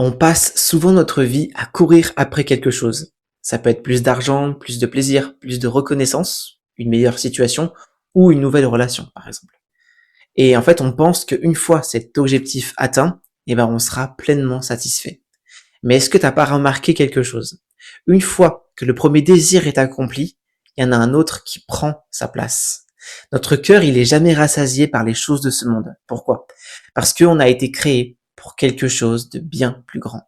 On passe souvent notre vie à courir après quelque chose. Ça peut être plus d'argent, plus de plaisir, plus de reconnaissance, une meilleure situation ou une nouvelle relation, par exemple. Et en fait, on pense qu'une fois cet objectif atteint, on sera pleinement satisfait. Mais est-ce que t'as pas remarqué quelque chose? Une fois que le premier désir est accompli, il y en a un autre qui prend sa place. Notre cœur, il est jamais rassasié par les choses de ce monde. Pourquoi? Parce qu'on a été créé pour quelque chose de bien plus grand.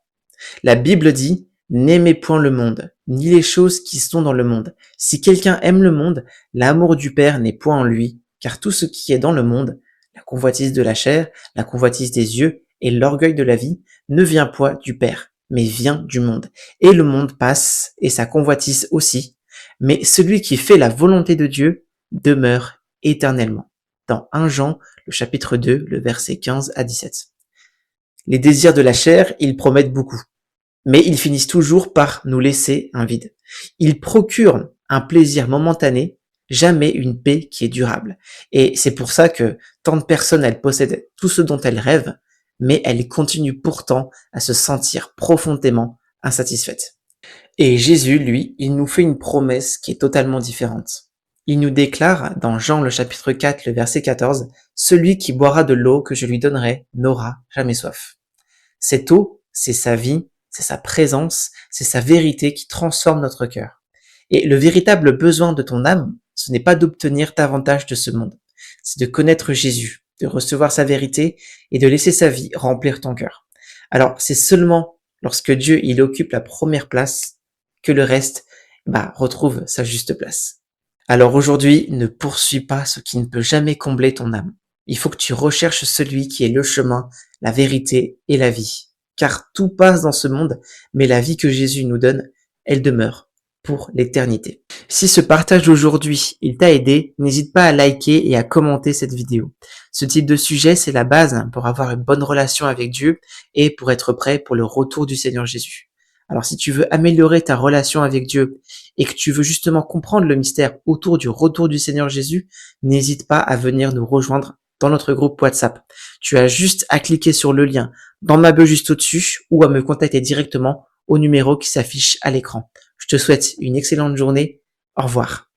La Bible dit: n'aimez point le monde, ni les choses qui sont dans le monde. Si quelqu'un aime le monde, l'amour du Père n'est point en lui, car tout ce qui est dans le monde, la convoitise de la chair, la convoitise des yeux et l'orgueil de la vie, ne vient point du Père, mais vient du monde. Et le monde passe, et sa convoitise aussi, mais celui qui fait la volonté de Dieu demeure éternellement. Dans 1 Jean, le chapitre 2, le verset 15 à 17. Les désirs de la chair, ils promettent beaucoup, mais ils finissent toujours par nous laisser un vide. Ils procurent un plaisir momentané, jamais une paix qui est durable. Et c'est pour ça que tant de personnes, elles possèdent tout ce dont elles rêvent, mais elles continuent pourtant à se sentir profondément insatisfaites. Et Jésus, lui, il nous fait une promesse qui est totalement différente. Il nous déclare dans Jean le chapitre 4, le verset 14, « Celui qui boira de l'eau que je lui donnerai n'aura jamais soif. » Cette eau, c'est sa vie, c'est sa présence, c'est sa vérité qui transforme notre cœur. Et le véritable besoin de ton âme, ce n'est pas d'obtenir davantage de ce monde, c'est de connaître Jésus, de recevoir sa vérité et de laisser sa vie remplir ton cœur. Alors, c'est seulement lorsque Dieu, il occupe la première place que le reste, retrouve sa juste place. Alors aujourd'hui, ne poursuis pas ce qui ne peut jamais combler ton âme. Il faut que tu recherches celui qui est le chemin, la vérité et la vie. Car tout passe dans ce monde, mais la vie que Jésus nous donne, elle demeure pour l'éternité. Si ce partage d'aujourd'hui, il t'a aidé, n'hésite pas à liker et à commenter cette vidéo. Ce type de sujet, c'est la base pour avoir une bonne relation avec Dieu et pour être prêt pour le retour du Seigneur Jésus. Alors si tu veux améliorer ta relation avec Dieu et que tu veux justement comprendre le mystère autour du retour du Seigneur Jésus, n'hésite pas à venir nous rejoindre dans notre groupe WhatsApp. Tu as juste à cliquer sur le lien dans ma bio juste au-dessus ou à me contacter directement au numéro qui s'affiche à l'écran. Je te souhaite une excellente journée. Au revoir.